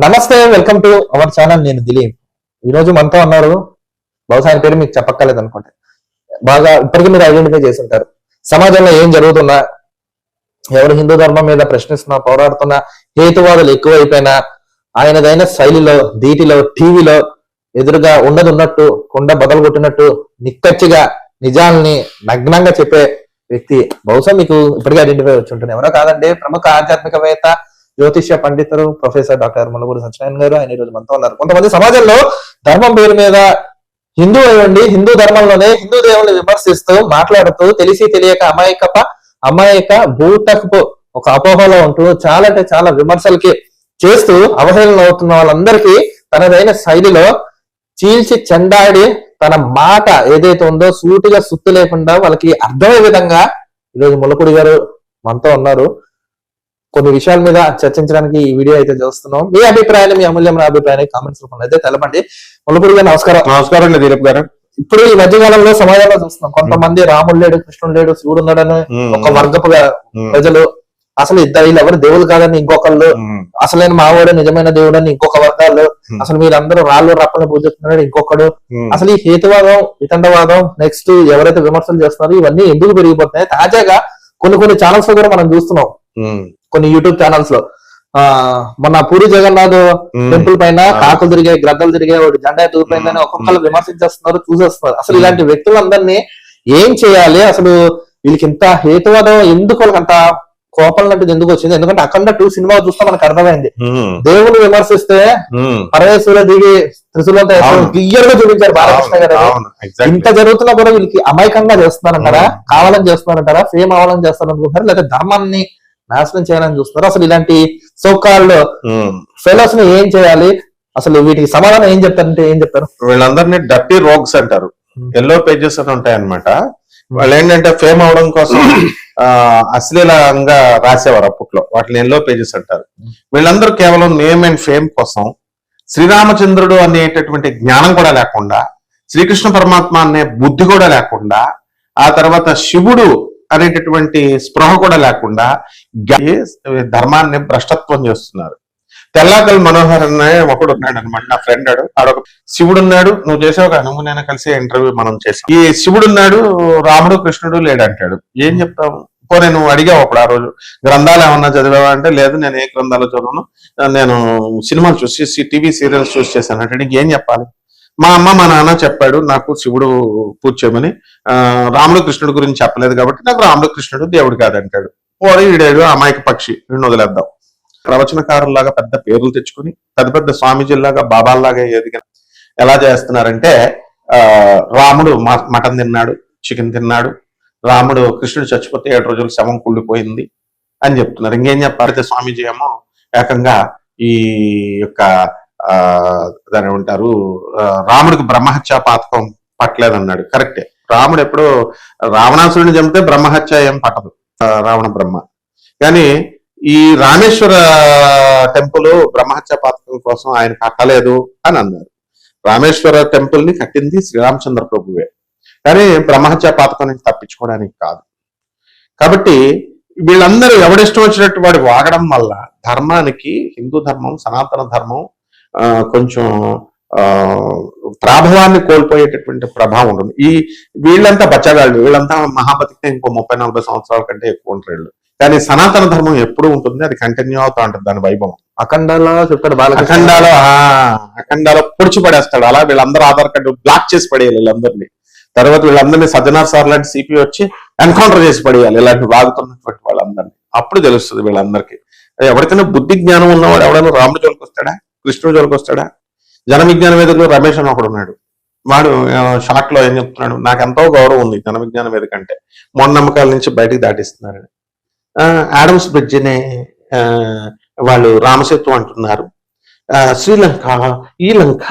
నమస్తే, welcome to our channel. నేను దిలీప్. ఈ రోజు మనతో ఉన్నారు. బహుశా ఆయన పేరు మీకు చెప్పక్కర్లేదు అనుకుంటే, బాగా ఇప్పటికీ మీరు ఐడెంటిఫై చేసి ఉంటారు. సమాజంలో ఏం జరుగుతున్నా, ఎవరు హిందూ ధర్మం మీద ప్రశ్నిస్తున్నా, పోరాడుతున్నా, హేతువాదులు ఎక్కువైపోయినా ఆయనదైన శైలిలో, ధీటిలో, టీవీలో ఎదురుగా ఉన్నట్టు కుండ బదలు కొట్టినట్టు నిక్కచ్చిగా నిజాల్ని నగ్నంగా చెప్పే వ్యక్తి బహుశా మీకు ఇప్పటికీ ఐడెంటిఫై వచ్చి ఉంటుంది. ఎవరో కాదండి, ప్రముఖ ఆధ్యాత్మికవేత్త, జ్యోతిష్య పండితులు ప్రొఫెసర్ డాక్టర్ ముల్లపూడి సత్యనారాయణ గారు. ఆయన ఈ రోజు మనతో ఉన్నారు. కొంతమంది సమాజంలో ధర్మం పేరు మీద హిందూ అయ్యండి, హిందూ ధర్మంలోనే హిందూ దేవుల్ని విమర్శిస్తూ మాట్లాడుతూ తెలిసి తెలియక అమాయక భూతకు ఒక అపోహలో ఉంటూ చాలా అంటే చాలా విమర్శలకి చేస్తూ అవహేళన అవుతున్న వాళ్ళందరికీ తనదైన శైలిలో చీల్చి చెండాడి తన మాట ఏదైతే ఉందో సూటిగా సుత్తు లేకుండా వాళ్ళకి అర్థమయ్యే విధంగా ఈరోజు ముల్లపూడి గారు మనతో ఉన్నారు. కొన్ని విషయాల మీద చర్చించడానికి ఈ వీడియో అయితే చూస్తున్నాం. మీ అభిప్రాయాన్ని, మీ అమూల్యమైన అభిప్రాయాన్ని కామెంట్స్ రూపంలో అయితే తెలపండి. ముల్లపూడి గారు నమస్కారం. నమస్కారం అండి దిలీప్ గారు. ఇప్పుడు ఈ మధ్యకాలంలో సమాజంలో చూస్తున్నాం, కొంతమంది రాముడు లేడు, కృష్ణుడు లేడు, శివుడు ఉన్నాడని ఒక వర్గపు ప్రజలు, అసలు వీళ్ళు ఎవరు దేవుడు కాదని ఇంకొకళ్ళు, అసలైన మావాడు నిజమైన దేవుడు అని ఇంకొక వర్గాలు, అసలు మీరందరూ రాళ్ళు రప్పని పూజిస్తున్నాడు ఇంకొకడు. అసలు ఈ హేతువాదం, వితండవాదం, నెక్స్ట్ ఎవరైతే విమర్శలు చేస్తున్నారో ఇవన్నీ ఎందుకు పెరిగిపోతున్నాయి? తాజాగా కొన్ని ఛానల్స్ లో కూడా మనం చూస్తున్నాం, కొన్ని యూట్యూబ్ ఛానల్స్ లో మొన్న పూరి జగన్నాథ్ టెంపుల్ పైన కాకులు తిరిగాయి, గ్రద్దలు తిరిగాయి, ఒకటి జెండా ఎత్తుకుపోయిందని ఒక్కొక్కరు విమర్శించేస్తున్నారు, చూసేస్తున్నారు. అసలు ఇలాంటి వ్యక్తులందరినీ ఏం చేయాలి? అసలు వీళ్ళకి ఇంత హేతువాదం ఎందుకు, వాళ్ళకి అంత కోపం లాంటిది ఎందుకు వచ్చింది? ఎందుకంటే అఖండ 2 సినిమా చూస్తే మనకు అర్థమైంది, దేవుని విమర్శిస్తే పరమేశ్వర దిగి త్రిశూలంతో క్లియర్ గా చూపించారు బాలకృష్ణ గారు. ఇంత జరుగుతున్నా కూడా వీళ్ళకి అమాయకంగా చేస్తున్నారంటారా, కావాలని చేస్తున్నారంటారా, ఫేమ్ అవ్వాలని చేస్తారనుకుంటారు, లేదా ధర్మాన్ని నాశనం చేయాలని చూస్తున్నారు? అసలు ఇలాంటి సోకాల్డ్ ఫెలోస్ ని ఏం చేయాలి? అసలు వీటికి సమాధానం ఏం చెప్తారంటే ఏం చెప్తారు? వీళ్ళందరినీ డర్టీ రోగ్స్ అంటారు. ఎల్లో పేజెస్ అని ఉంటాయి అనమాట. వాళ్ళు ఏంటంటే ఫేమ్ అవడం కోసం అశ్లీలంగా రాసేవారు అప్పట్లో, వాటిని ఎల్లో పేజెస్ అంటారు. వీళ్ళందరూ కేవలం నేమ్ అండ్ ఫేమ్ కోసం, శ్రీరామచంద్రుడు అనేటటువంటి జ్ఞానం కూడా లేకుండా, శ్రీకృష్ణ పరమాత్మ అనే బుద్ధి కూడా లేకుండా, ఆ తర్వాత శివుడు అనేటటువంటి స్పృహ కూడా లేకుండా ధర్మాన్ని భ్రష్టత్వం చేస్తున్నారు. తెల్లాకల్ మనోహర్ అనే ఒకడు ఉన్నాడు అనమాట, నా ఫ్రెండ్. ఆడొక శివుడు ఉన్నాడు, నువ్వు చేసావు కదా, నువ్వు నేను కలిసి ఇంటర్వ్యూ మనం చేసాం. ఈ శివుడు ఉన్నాడు, రాముడు కృష్ణుడు లేడంటాడు. ఏం చెప్తావు? పోనీ నువ్వు అడిగావు అప్పుడు ఆ రోజు, గ్రంథాలు ఏమన్నా చదివావా అంటే, లేదు నేను ఏ గ్రంథాలు చదవను, నేను సినిమాలు చూసి టీవీ సీరియల్స్ చూసి చేశాను అంటే నీకు ఏం చెప్పాలి? మా అమ్మ మా నాన్న చెప్పాడు నాకు శివుడు పూజ చేయమని, రాముడు కృష్ణుడు గురించి చెప్పలేదు కాబట్టి నాకు రాముడు కృష్ణుడు దేవుడు కాదంటాడు. పోనీ ఈడేడు అమాయక పక్షి, వీడిని వదిలేద్దాం. ప్రవచనకారుల్లాగా పెద్ద పేర్లు తెచ్చుకుని పెద్ద పెద్ద స్వామీజీలాగా బాబాల్లాగా ఎదిగిన ఎలా చేస్తున్నారంటే, రాముడు మటన్ తిన్నాడు, చికెన్ తిన్నాడు, రాముడు కృష్ణుడు చచ్చిపోతే 7 రోజులు శవం కుళ్ళిపోయింది అని చెప్తున్నారు. ఇంకేం చెప్పారైతే స్వామీజీ ఏమో ఏకంగా ఈ యొక్క దాని ఉంటారు, రాముడికి బ్రహ్మహత్య పాతకం పట్టలేదన్నాడు. కరెక్టే, రాముడు ఎప్పుడు రావణాసురుడిని చంపితే బ్రహ్మహత్య ఏం పట్టదు రావణ బ్రహ్మ. కానీ ఈ రామేశ్వర టెంపుల్ బ్రహ్మహత్య పాతకం కోసం ఆయన కట్టలేదు అని అన్నారు. రామేశ్వర టెంపుల్ ని కట్టింది శ్రీరామచంద్ర ప్రభువే, కానీ బ్రహ్మహత్య పాతకం నుంచి తప్పించుకోవడానికి కాదు. కాబట్టి వీళ్ళందరూ ఎవడిష్టం వచ్చినట్టు వాడు వాగడం వల్ల ధర్మానికి, హిందూ ధర్మం, సనాతన ధర్మం కొంచెం ప్రాభవాన్ని కోల్పోయేటటువంటి ప్రభావం ఉంటుంది. వీళ్ళంతా బచ్చగాళ్ళు, వీళ్ళంతా మహాబతికి ఇంకో 30-40 సంవత్సరాల కంటే ఎక్కువ ఉంటారు. కానీ సనాతన ధర్మం ఎప్పుడు ఉంటుంది, అది కంటిన్యూ అవుతా ఉంటుంది దాని వైభవం. అఖండాలో చెప్తాడు, అఖండాలో పొడిచి పడేస్తాడు. అలా వీళ్ళందరూ ఆధార్ కార్డు బ్లాక్ చేసి పడేయాలి వీళ్ళందరినీ. తర్వాత వీళ్ళందరినీ సజ్జనార్ సార్ లాంటి సిపి వచ్చి ఎన్కౌంటర్ చేసి పడేయాలి ఇలాంటి వాగుతున్నటువంటి వాళ్ళందరినీ. అప్పుడు తెలుస్తుంది వీళ్ళందరికీ. ఎవరికైనా బుద్ధి జ్ఞానం ఉన్నవాడు ఎవడైనా రాముడి జోలికి వస్తాడా, కృష్ణుడి జోలికి వస్తాడా? జన విజ్ఞాన వేదికలో రమేష్ అని ఒకడు ఉన్నాడు. వాడు షాక్ లో ఏం చెప్తున్నాడు, నాకు ఎంతో గౌరవం ఉంది జన విజ్ఞాన వేదిక అంటే, మూఢనమ్మకాల నుంచి బయటికి దాటిస్తున్నారని. ఆడమ్స్ బ్రిడ్జిని వాళ్ళు రామసేతు అంటున్నారు. శ్రీలంక, ఈ లంక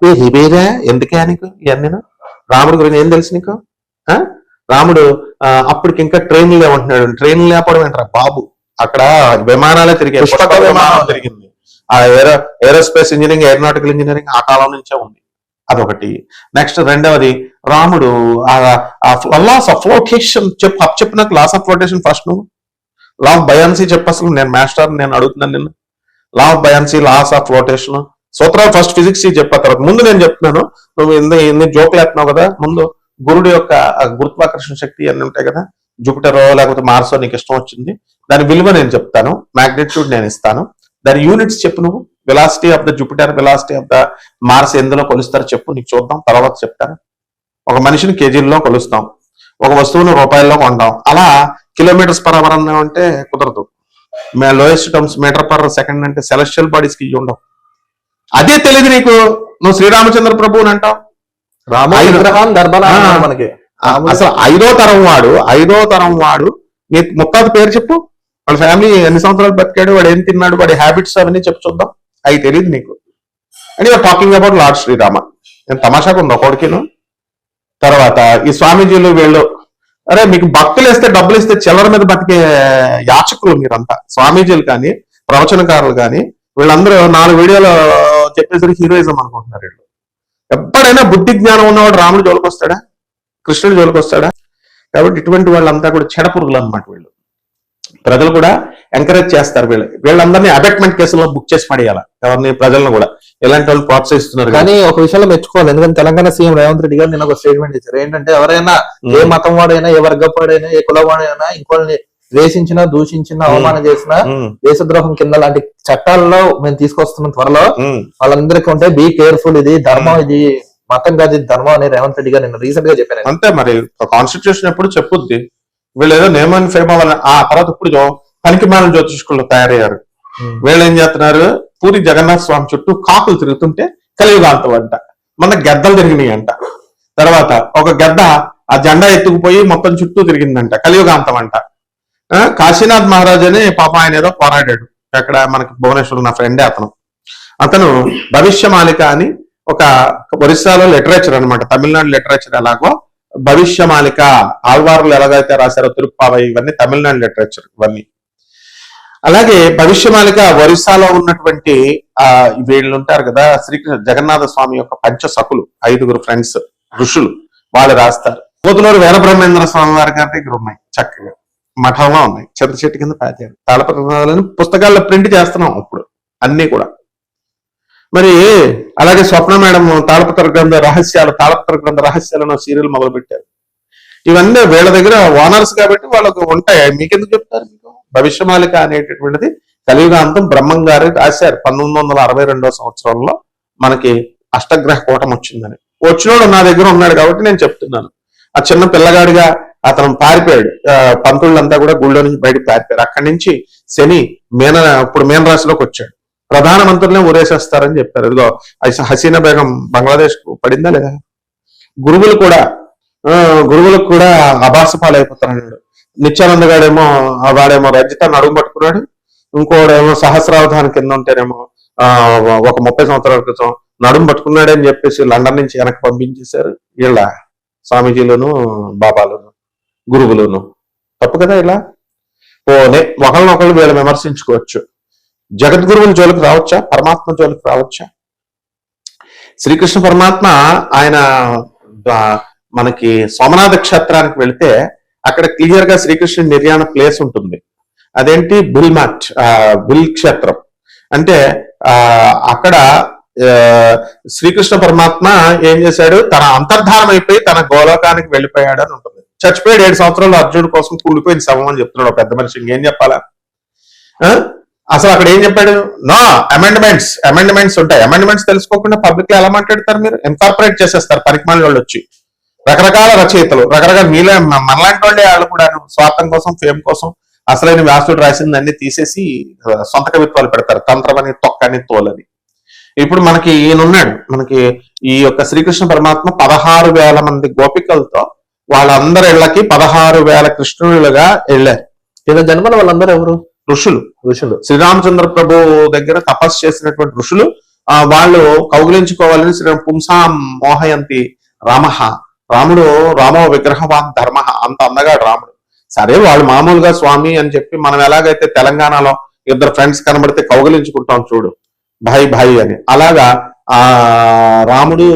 వేరే వేరే ఎందుకే నీకు ఇవన్నీ? రాముడి గురించి ఏం తెలుసు నీకు? రాముడు అప్పటికి ఇంకా ట్రైన్లు లేవంటున్నాడు. ట్రైన్లు లేపడం ఏంటారా బాబు, అక్కడ విమానాలే తిరిగాయి, పుష్పక విమానం తిరిగింది. ఆ ఏరోస్పేస్ ఇంజనీరింగ్, ఏరోనాటికల్ ఇంజనీరింగ్ ఆ కాలం నుంచే ఉంది. అదొకటి. నెక్స్ట్ రెండవది, రాముడు లాస్ ఆఫ్ ఫ్లోటేషన్ చెప్పు నాకు లాస్ ఆఫ్ ఫ్లోటేషన్ ఫస్ట్ నువ్వు లా ఆఫ్ బయాన్సీ చెప్పు. అసలు నేను మాస్టర్, నేను అడుగుతున్నాను నిన్ను. Law of buoyancy, laws of flotation, సూత్రాలు ఫస్ట్ ఫిజిక్స్ చెప్పిన తర్వాత ముందు నేను చెప్తున్నాను. నువ్వు ఇన్ని జోకులు వేస్తున్నావు కదా, ముందు గురుడు యొక్క గురుత్వాకర్షణ శక్తి అన్ని ఉంటాయి కదా, జూపిటరో లేకపోతే మార్సో నీకు ఇష్టం వచ్చింది, దాని విలువ నేను చెప్తాను, మ్యాగ్నిట్యూడ్ నేను ఇస్తాను, దాని యూనిట్స్ చెప్పు నువ్వు. Velocity of the Jupiter, velocity of the Mars ఎందులో కొలుస్తారో చెప్పు, నీకు చూద్దాం, తర్వాత చెప్తాను. ఒక మనిషిని కేజీల్లో కొలుస్తాం, ఒక వస్తువును రూపాయల్లో కొంటాం. అలా కిలోమీటర్స్ పర్ అవర్ అన్నా అంటే కుదరదు. Lowest terms metre per second అంటే సెలెస్టియల్ బాడీస్ కి ఉండవు. అదే తెలియదు నీకు, నువ్వు శ్రీరామచంద్ర ప్రభువుని అంటావు. మనకి అసలు ఐదో తరం వాడు నీ ముత్తాత పేరు చెప్పు, వాళ్ళ ఫ్యామిలీ ఎన్ని సంవత్సరాలు బతికాడు, వాడు ఏం తిన్నాడు, వాడి హ్యాబిట్స్ అవన్నీ చెప్పు చూద్దాం. అవి తెలియదు నీకు. And you're talking about Lord Shri Rama. నేను తమాషాకు ఉందా కొడుకును. తర్వాత ఈ స్వామీజీలు వీళ్ళు, అరే మీకు భక్తులు ఇస్తే డబ్బులు ఇస్తే చిల్లర మీద బతికే యాచకులు మీరంతా. స్వామీజీలు కానీ ప్రవచనకారులు కానీ వీళ్ళందరూ 4 వీడియోలు చెప్పేసరికి హీరోయిజం అనుకుంటున్నారు వీళ్ళు. ఎప్పుడైనా బుద్ధి జ్ఞానం ఉన్నవాడు రాముడు జోలికి వస్తాడా, కృష్ణుడు జోలికి వస్తాడా? కాబట్టి ఇటువంటి వాళ్ళంతా కూడా చెడపురుగులు అనమాట వీళ్ళు. ప్రజలు కూడా ఎంకరేజ్ చేస్తారు వీళ్ళందరినీ అబెట్మెంట్ కేసుల్లో బుక్ చేసి పడేయాలి. ఎవరిని? ప్రజలను కూడా. ఇలాంటి వాళ్ళు ప్రోత్సహిస్తున్నారు. కానీ ఒక విషయంలో మెచ్చుకోవాలి, ఎందుకంటే తెలంగాణ సీఎం రేవంత్ రెడ్డి గారు నిన్న ఒక స్టేట్మెంట్ ఇచ్చారు. ఏంటంటే ఎవరైనా ఏ మతం వాడైనా, ఏ వర్గం వాడైనా, ఏ కులం వాడైనా ఇంకోళ్ళని ద్వేషించినా, దూషించినా, అవమానం చేసినా దేశద్రోహం కింద లాంటి చట్టాల్లో మేము తీసుకొస్తున్నాం త్వరలో. వాళ్ళందరికీ ఉంటే బీ కేర్ఫుల్, ఇది ధర్మం, ఇది మతం కాదు, ఇది ధర్మం అని రేవంత్ రెడ్డి గారు నిన్న రీసెంట్ గా చెప్పారు. అంతే మరి, కాన్స్టిట్యూషన్ ఎప్పుడు చెప్పుద్ది. వీళ్ళు ఏదో నియమాన్ని ఫేమ్ అవ్వాలి. ఆ తర్వాత ఇప్పుడు పనికిమాలిన జ్యోతిష్కులు తయారయ్యారు. వీళ్ళు ఏం చేస్తున్నారు, పూరి జగన్నాథ స్వామి చుట్టూ కాకులు తిరుగుతుంటే కలియుగాంతం అంట, మన గెద్దలు తిరిగినాయి అంట. తర్వాత ఒక గెద్ద ఆ జెండా ఎత్తుకుపోయి మొత్తం చుట్టూ తిరిగిందంట, కలియుగాంతం అంట. కాశీనాథ్ మహారాజ్ అని పాప ఆయన ఏదో పోరాడాడు అక్కడ మనకి భువనేశ్వర్, నా ఫ్రెండే అతను భవిష్యమాలిక అని ఒక ఒరిస్సాలో లిటరేచర్ అనమాట, తమిళనాడు లిటరేచర్ ఎలాగో భవిష్యమాలిక, ఆళ్వార్లు ఎలాగైతే రాశారో తిరుప్పావై, ఇవన్నీ తమిళనాడు లిటరేచర్ ఇవన్నీ. అలాగే భవిష్యమాలిక ఒరిస్సాలో ఉన్నటువంటి వీళ్ళు ఉంటారు కదా, శ్రీకృష్ణ జగన్నాథ స్వామి యొక్క పంచసకులు, 5 ఫ్రెండ్స్ ఋషులు, వాళ్ళు రాస్తారు. పోతులూరు వీరబ్రహ్మేంద్ర స్వామి వారి గారి దగ్గర ఉన్నాయి, చక్కగా మఠంలో ఉన్నాయి, చెత్త చెట్టు కింద పాతారు. తాళపత్రాలను పుస్తకాల్లో ప్రింట్ చేస్తున్నాం ఇప్పుడు అన్ని కూడా. మరి అలాగే స్వప్న మేడం తాళపత్ర గ్రంథ రహస్యాలను సీరియల్ మొదలు పెట్టారు. ఇవన్నీ వీళ్ళ దగ్గర ఓనర్స్ కాబట్టి వాళ్ళకు ఉంటాయి. మీకెందుకు చెప్తారు? మీకు భవిష్యమాలిక అనేటటువంటిది కలియుగాంతం బ్రహ్మం గారు రాశారు 1962 సంవత్సరంలో. మనకి అష్టగ్రహ కూటం వచ్చిందని. వచ్చినోడు నా దగ్గర ఉన్నాడు కాబట్టి నేను చెప్తున్నాను. ఆ చిన్న పిల్లగాడిగా అతను పారిపోయాడు, పంతుళ్ళంతా కూడా గుళ్ళో నుంచి బయటకు పారిపోయారు. అక్కడి నుంచి శని ఇప్పుడు మీన రాశిలోకి వచ్చాడు. ప్రధానమంత్రులనే ఊరేసేస్తారని చెప్పారు. ఇదిగో హసీనా బేగం బంగ్లాదేశ్ కు పడిందా లేదా? గురువులకు కూడా అభాస పాలైపోతారన్నాడు. నిత్యానంద వాడేమో రజిత నడుము పట్టుకున్నాడు, ఇంకోడేమో సహస్రావధానం కింద ఉంటేనేమో ఒక 30 సంవత్సరాల క్రితం నడుము పట్టుకున్నాడని చెప్పేసి లండన్ నుంచి వెనక్కి పంపించేశారు. వీళ్ళ స్వామీజీలను, బాబాలను, గురువులను. తప్పు కదా ఇలా? ఒకళ్ళనొకళ్ళు వీళ్ళు విమర్శించుకోవచ్చు. జగద్గురువుల జోలికి రావచ్చా? పరమాత్మ జోలికి రావచ్చా? శ్రీకృష్ణ పరమాత్మ ఆయన మనకి సోమనాథ క్షేత్రానికి వెళితే అక్కడ క్లియర్ గా శ్రీకృష్ణ నిర్యాణ ప్లేస్ ఉంటుంది. అదేంటి? బిల్ క్షేత్రం. అంటే అక్కడ శ్రీకృష్ణ పరమాత్మ ఏం చేశాడు, తన అంతర్ధానం అయిపోయి తన గోలోకానికి వెళ్ళిపోయాడు అని ఉంటుంది. చచ్చిపోయాడు 7 సంవత్సరాలు అర్జునుడి కోసం కూలిపోయిన శవం అని చెప్తున్నాడు పెద్ద మనిషి. ఇంకేం చెప్పాలా? అసలు అక్కడ ఏం చెప్పాడు? నో అమెండ్మెంట్స్ ఉంటాయి. అమెండ్మెంట్స్ తెలుసుకోకుండా పబ్లిక్ లో ఎలా మాట్లాడతారు మీరు? ఇన్కార్పొరేట్ చేసేస్తారు పనికిమాలిన వాళ్ళు వచ్చి. రకరకాల రచయితలు, రకరకాల మీలో మనలాంటి వాళ్ళే వాళ్ళు కూడా స్వార్థం కోసం, ఫేమ్ కోసం అసలైన వ్యాసుడు రాసిందన్నీ తీసేసి సొంత కవిత్వాలు పెడతారు. తంత్రమని, తొక్కని, తోలని. ఇప్పుడు మనకి ఈయనున్నాడు, మనకి ఈ యొక్క శ్రీకృష్ణ పరమాత్మ 16,000 మంది గోపికలతో వాళ్ళందరి ఇళ్ళకి 16,000 కృష్ణులుగా వెళ్ళారు. ఇలా జన్మల వాళ్ళందరూ ఎవరు? ఋషులు. శ్రీరామచంద్ర ప్రభు దగ్గర తపస్సు చేసినటువంటి ఋషులు. వాళ్ళు కౌగిలించుకోవాలని పుంసాం మోహయంతి రాముడు రామో విగ్రహవాన్ ధర్మ, అంత అందగాడు రాముడు. సరే వాళ్ళు మామూలుగా స్వామి అని చెప్పి మనం ఎలాగైతే తెలంగాణలో 2 ఫ్రెండ్స్ కనబడితే కౌగిలించుకుంటాం చూడు, భాయ్ అని, అలాగా రాముడు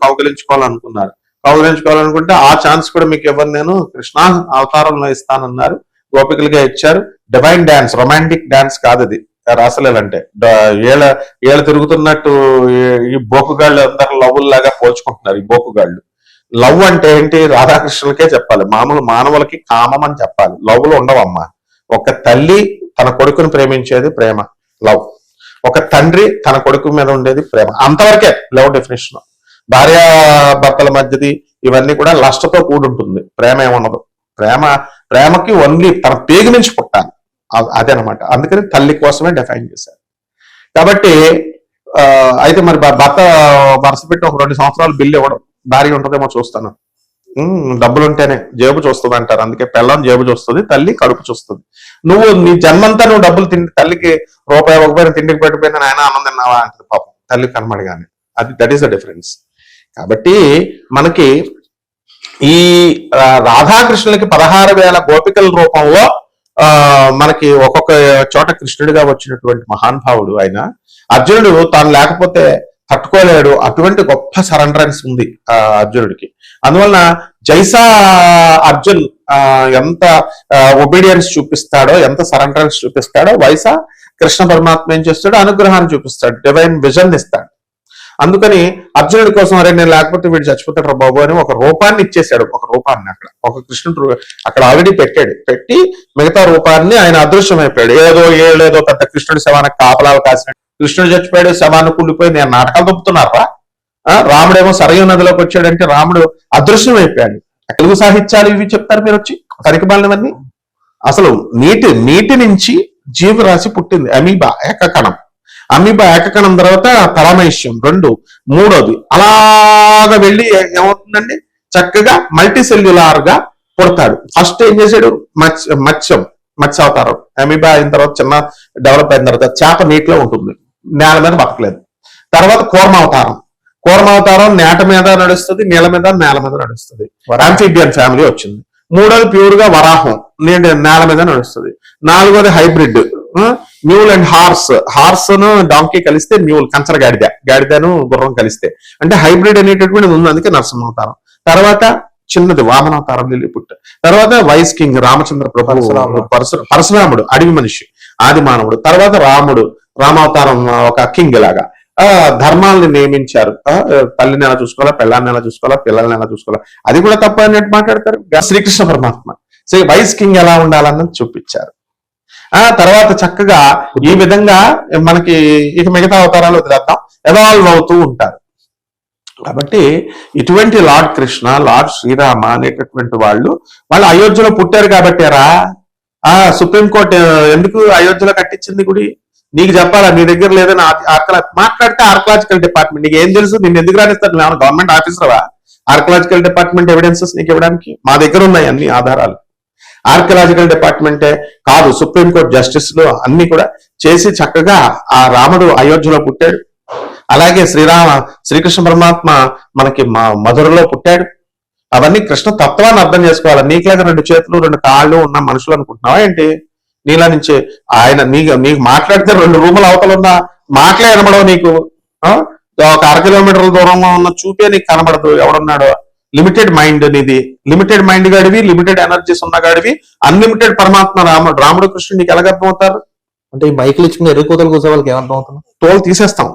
కౌగిలించుకోవాలనుకుంటే ఆ ఛాన్స్ కూడా మీకు ఎవరు, నేను కృష్ణ అవతారంలో ఇస్తానన్నారు. గోపికలుగా ఇచ్చారు. డివైన్ డాన్స్, రొమాంటిక్ డాన్స్ కాదు అది. రాసలీల అంటే ఏళ్ళ తిరుగుతున్నట్టు ఈ బోకుగాళ్ళు అందరు లవ్వుల్లాగా పోల్చుకుంటున్నారు. ఈ బోకుగాళ్ళు లవ్ అంటే ఏంటి? రాధాకృష్ణులకే చెప్పాలి, మామూలు మానవులకి కామం అని చెప్పాలి. లవ్లు ఉండవమ్మా. ఒక తల్లి తన కొడుకుని ప్రేమించేది ప్రేమ, లవ్. ఒక తండ్రి తన కొడుకు మీద ఉండేది ప్రేమ, అంతవరకే లవ్ డెఫినేషన్. భార్య భర్తల మధ్యది ఇవన్నీ కూడా లస్ట్తో కూడుంటుంది, ప్రేమ ఏముండదు. ప్రేమకి ఓన్లీ తన పేగు నుంచి పుట్టాలి, అదేనమాట. అందుకని తల్లి కోసమే డిఫైన్ చేశారు. కాబట్టి అయితే మరి భర్త వరుస పెట్టి ఒక 2 సంవత్సరాలు బిల్లు ఇవ్వడం, భార్య ఉంటుందేమో చూస్తాను, డబ్బులుంటేనే జేబు చూస్తుంది అంటారు. అందుకే పెళ్ళం జేబు చూస్తుంది, తల్లి కడుపు చూస్తుంది. నువ్వు నీ జన్మంతా నువ్వు డబ్బులు తల్లికి రూపాయి ఒకపోయిన తిండికి పెట్టిపోయిన ఆయన అన్నం తిన్నావా అంటే పాపం తల్లి కనబడగానే. That is the difference. కాబట్టి మనకి ఈ రాధాకృష్ణులకి 16,000 గోపికల రూపంలో మనకి ఒక్కొక్క చోట కృష్ణుడిగా వచ్చినటువంటి మహానుభావుడు ఆయన. అర్జునుడు తాను లేకపోతే తట్టుకోలేడు, అటువంటి గొప్ప సరెండరెన్స్ ఉంది అర్జునుడికి. అందువలన జైసా అర్జున్ ఎంత ఒబీడియన్స్ చూపిస్తాడో, ఎంత సరెండరెన్స్ చూపిస్తాడో, వైసా కృష్ణ పరమాత్మ ఏం చేస్తాడో అనుగ్రహాన్ని చూపిస్తాడు, డివైన్ విజన్ ఇస్తాడు. అందుకని అర్జునుడి కోసం అరే నేను లేకపోతే వీడు చచ్చిపోతాడు రా బాబు అని ఒక రూపాన్ని ఇచ్చేసాడు. ఒక రూపాన్ని అక్కడ ఒక కృష్ణుడు అక్కడ ఆల్రెడీ పెట్టి మిగతా రూపాన్ని ఆయన అదృశ్యమైపోయాడు. ఏదో పెద్ద కృష్ణుడి శవానికి కాపలాలు కాసినట్టు కృష్ణుడు చచ్చిపోయాడు, శవాన్ని కుళ్ళిపోయి నేను నాటకాలు తప్పుతున్నారా? రాముడేమో సరయు నదిలోకి వచ్చాడంటే రాముడు అదృశ్యం అయిపోయాడు. తెలుగు సాహిత్యాలు ఇవి చెప్తారు మీరు వచ్చి తరికిబాలినవన్నీ. అసలు నీటి నుంచి జీవరాశి పుట్టింది, అమీబా ఏకకణం. అమీబా ఏకకణం తర్వాత పరమేశ్యం 2, 3వది అలాగా వెళ్ళి ఏమవుతుందండి, చక్కగా మల్టీ సెల్యులార్ గా పుడతాడు. ఫస్ట్ ఏం చేశాడు, మత్స్య అవతారం. అమీబా అయిన తర్వాత చిన్న డెవలప్ అయిన తర్వాత చేప నీటిలో ఉంటుంది, నేల మీద బతకలేదు. తర్వాత కూర్మావతారం నేట మీద నడుస్తుంది, నేల మీద నడుస్తుంది. ఆంఫిబియన్ ఫ్యామిలీ వచ్చింది. 3వది ప్యూర్ గా వరాహం, నేల మీద నడుస్తుంది. 4వది హైబ్రిడ్, మ్యూల్ అండ్ హార్స్ ను డాంకీ కలిస్తే మ్యూల్, కంచర గాడిదను గుర్రం కలిస్తే అంటే హైబ్రిడ్ అనేటటువంటిది ఉంది. అందుకే నరసింహావతారం. తర్వాత చిన్నది వామనావతారం లిల్లిపుట్. తర్వాత వైస్ కింగ్ రామచంద్ర ప్రభు, పరశురాముడు అడవి మనిషి, ఆది మానవుడు. తర్వాత రామావతారం ఒక కింగ్ లాగా ధర్మాలని నియమించారు. తల్లిని ఎలా చూసుకోవాలా, పెళ్ళాన్ని ఎలా చూసుకోవాలా, పిల్లల్ని ఎలా చూసుకోవాలా, అది కూడా తప్ప అన్నట్టు మాట్లాడతారు. శ్రీకృష్ణ పరమాత్మ వైస్ కింగ్ ఎలా ఉండాలన్నది చూపించారు. తర్వాత చక్కగా ఈ విధంగా మనకి ఇక మిగతా అవతారాలు వదిలేద్దాం, ఎవాల్వ్ అవుతూ ఉంటారు. కాబట్టి ఇటువంటి లార్డ్ కృష్ణ, లార్డ్ శ్రీరామ అనేటటువంటి వాళ్ళు అయోధ్యలో పుట్టారు కాబట్టారా సుప్రీంకోర్టు ఎందుకు అయోధ్యలో కట్టించింది గుడి? నీకు చెప్పాలా, నీ దగ్గర లేదని మాట్లాడితే ఆర్కలాజికల్ డిపార్ట్మెంట్ నీకు ఏం తెలుసు, నిన్ను ఎందుకు రానిస్తారు? నేను గవర్నమెంట్ ఆఫీసర్వా? ఆర్కలాజికల్ డిపార్ట్మెంట్ ఎవిడెన్సెస్ నీకు ఇవ్వడానికి మా దగ్గర ఉన్నాయి అన్ని ఆధారాలు. ఆర్కియలాజికల్ డిపార్ట్మెంటే కాదు, సుప్రీంకోర్టు జస్టిస్లు అన్ని కూడా చేసి చక్కగా ఆ రాముడు అయోధ్యలో పుట్టాడు. అలాగే శ్రీకృష్ణ పరమాత్మ మనకి మధురలో పుట్టాడు. అవన్నీ కృష్ణ తత్వాన్ని అర్థం చేసుకోవాలి. నీకులాగా 2 చేతులు 2 కాళ్ళు ఉన్న మనుషులు అనుకుంటున్నావా ఏంటి? నీలా నుంచి ఆయన నీకు మాట్లాడితే 2 రూముల అవతల ఉన్న మాటలే కనబడవు నీకు. ఒక 1 కిలోమీటర్ల దూరంలో ఉన్న చూపే నీకు కనబడదు ఎవడున్నాడో. లిమిటెడ్ మైండ్ నీది, లిమిటెడ్ మైండ్ గాడివి, లిమిటెడ్ ఎనర్జీస్ ఉన్న గాడివి, అన్లిమిటెడ్ పరమాత్మ రాముడు కృష్ణుడు నీకు ఎలాగ అర్థమవుతారు? అంటే ఈ మైకులు ఇచ్చుకుని ఎరుకోతలు కూసే వాళ్ళకి ఏమర్థం అవుతుంది? తోలు తీసేస్తాం.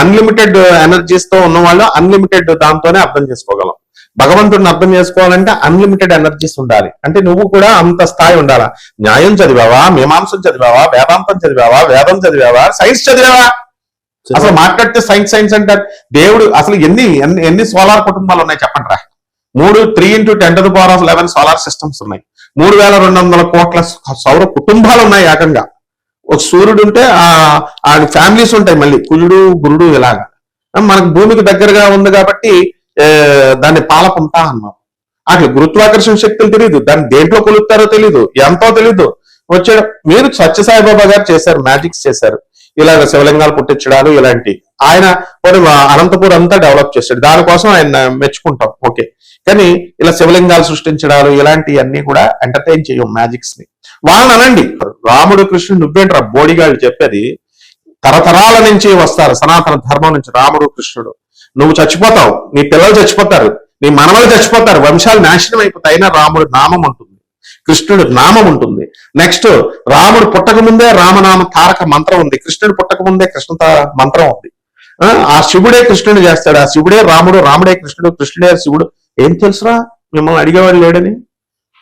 అన్లిమిటెడ్ ఎనర్జీస్ తో ఉన్న వాళ్ళు అన్లిమిటెడ్ దాంతోనే అర్థం చేసుకోగలం. భగవంతుడిని అర్థం చేసుకోవాలంటే అన్లిమిటెడ్ ఎనర్జీస్ ఉండాలి. అంటే నువ్వు కూడా అంత స్థాయి ఉండాలా. న్యాయం చదివావా, మీమాంసం చదివావా, వేదాంతం చదివావా, వేదం చదివావా, సైన్స్ చదివావా? అసలు మాట్లాడితే సైన్స్ అంటారు. దేవుడు అసలు ఎన్ని సోలార్ కుటుంబాలు ఉన్నాయి చెప్పండి రా. 3 × 10⁻11 సోలార్ సిస్టమ్స్ ఉన్నాయి. 3,200 కోట్ల సౌర కుటుంబాలు ఉన్నాయి ఏకంగా. ఒక సూర్యుడు ఉంటే ఆ ఫ్యామిలీస్ ఉంటాయి, మళ్ళీ కుజుడు గురుడు ఇలాగా. మనకు భూమికి దగ్గరగా ఉంది కాబట్టి దాన్ని పాలపుంత అన్నాం. అట్లా గురుత్వాకర్షణ శక్తులు తెలియదు, దాన్ని దేంట్లో కొలుస్తారో తెలీదు, ఎంతో తెలీదు. వచ్చాడు మీరు సత్యసాయిబాబా గారు చేశారు, మ్యాజిక్స్ చేశారు, ఇలాగ శివలింగాలు పుట్టించడాలు ఇలాంటి. ఆయన అనంతపూర్ అంతా డెవలప్ చేశాడు, దానికోసం ఆయన మెచ్చుకుంటాం ఓకే. కానీ ఇలా శివలింగాలు సృష్టించడాలు ఇలాంటివన్నీ కూడా ఎంటర్టైన్ చేయం మ్యాజిక్స్ ని. వాళ్ళని అనండి, రాముడు కృష్ణుడు నువ్వేంట్రా బోడిగాళ్ళు చెప్పేది? తరతరాల నుంచి వస్తారు సనాతన ధర్మం నుంచి రాముడు కృష్ణుడు. నువ్వు చచ్చిపోతావు, నీ పిల్లలు చచ్చిపోతారు, నీ మనవలు చచ్చిపోతారు, వంశాలు నాశనం అయిపోతాయి, అయినా రాముడు నామం ఉంటుంది. కృష్ణుడు నామం ఉంటుంది. నెక్స్ట్ రాముడు పుట్టక ముందే రామనామ తారక మంత్రం ఉంది. కృష్ణుడు పుట్టక ముందే కృష్ణ మంత్రం ఉంది. ఆ శివుడే కృష్ణుడు చేస్తాడు, ఆ శివుడే రాముడు, రాముడే కృష్ణుడు, కృష్ణుడే శివుడు. ఏం తెలుసురా మిమ్మల్ని అడిగేవాడు లేడని?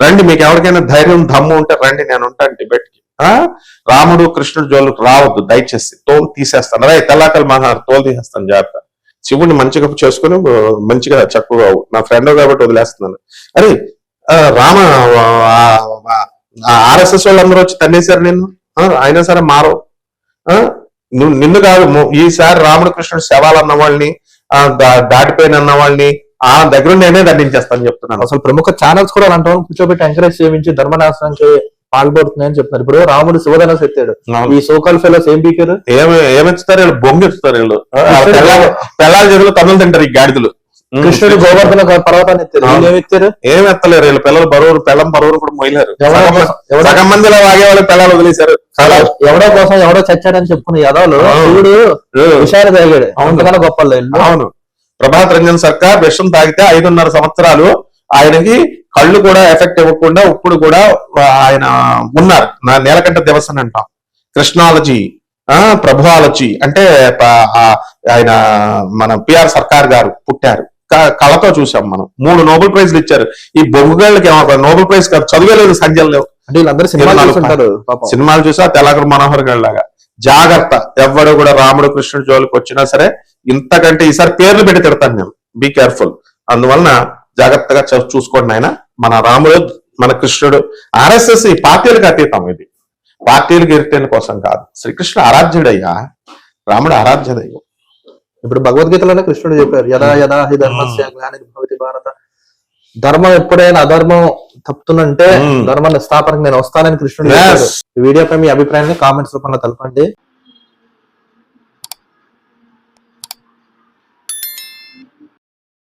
రండి, మీకు ఎవరికైనా ధైర్యం దమ్ము ఉంటే రండి, నేను ఉంటాను డిబేట్ కి. రాముడు కృష్ణుడు జోలికి రావద్దు దయచేసి, తోలు తీసేస్తాను. రే తెల్లాకలు మాట్లాడు, తోలు తీసేస్తాను జాగ్రత్త. శివుడిని మంచిగా చేసుకుని మంచిగా చక్కగా నా ఫ్రెండ్ కాబట్టి వదిలేస్తున్నాను. అరే రామ ఆర్ఎస్ఎస్ వాళ్ళందరూ వచ్చి తన్నేశారు నిన్ను, అయినా సరే మారవు. నిన్ను కాదు, ఈసారి రాముడు కృష్ణుడు శవాలు అన్న వాళ్ళని, దాటిపోయిన అన్న వాళ్ళని ఆ దగ్గర నేనే దండించేస్తాను చెప్తున్నాను. అసలు ప్రముఖ ఛానల్స్ కూడా అలాంటి వాళ్ళని కూర్చోబెట్టి ఎంకరేజ్ చేయించి ధర్మనాశనానికి పాల్పడుతున్నాయని చెప్తున్నారు. ఇప్పుడు రాముడు శివధనస్ ఎత్తాడు, ఈ సోకాల్ ఫెలోస్ ఏం పీకారు? ఏమెత్తుతారు వీళ్ళు? బొంగెత్తుతారు వీళ్ళు. పిల్లల చేతులు తమిళ తింటారు ఈ గాడిదలు. కృష్ణుడు గోవర్ధన పర్వతాన్ని ఎత్తారు, ఏమెత్తారు? ఏమెత్తలేరు వీళ్ళు. పిల్లలు పెళ్ళం బరువులు కూడా మొయ్యలేరు. సగం మందిలో వాగే వాళ్ళు పిల్లలు వదిలేశారు. ఎవడో కోసం ఎవడో చచ్చాడని చెప్పుకున్న యాదవులు శివుడు విషయాలు తాగాడు, అంతకన్నా గొప్ప. అవును, ప్రభాత్ రంజన్ సర్కార్ విషం తాగితే 5.5 సంవత్సరాలు ఆయనకి కళ్ళు కూడా ఎఫెక్ట్ ఇవ్వకుండా ఇప్పుడు కూడా ఆయన ఉన్నారు. నా నీలకంఠ దివసన్ అంటాం. కృష్ణాలజీ, ప్రభువాలజీ అంటే ఆయన మన పిఆర్ సర్కార్ గారు పుట్టారు. కళతో చూసాం మనం. 3 నోబెల్ ప్రైజ్లు ఇచ్చారు. ఈ బొగ్గుగాళ్ళకి నోబెల్ ప్రైజ్ కాదు, చదివేలేదు, సంఖ్యలు లేవు. అంటే వీళ్ళందరూ సినిమాలు చూసా తెలంగాణ మనోహర్ గారి లాగా. జాగ్రత్త, ఎవ్వడు కూడా రాముడు కృష్ణుడు జోలికి వచ్చినా సరే ఇంతకంటే ఈసారి పేర్లు పెట్టి తిడతాను నేను. Be careful. అందువలన జాగ్రత్తగా చూసుకోండి ఆయన. మన రాముడు, మన కృష్ణుడు, ఆర్ఎస్ఎస్ ఈ పార్టీలకు అతీతం. ఇది పార్టీలకు ఇరిటేల కోసం కాదు. శ్రీకృష్ణుడు ఆరాధ్యుడయ్యా, రాముడు ఆరాధ్య దైవం. ఇప్పుడు భగవద్గీతలోనే కృష్ణుడు చెప్పారు, యదా యదా హి ధర్మస్య గ్లానిర్భవతి భారత. ధర్మం ఎప్పుడైనా అధర్మం తప్పుతుందంటే ధర్మాన్ని స్థాపనకు నేను వస్తానని కృష్ణుడు చెప్పాడు. ఈ వీడియోపై మీ అభిప్రాయాన్ని కామెంట్స్ రూపంలో తెలపండి.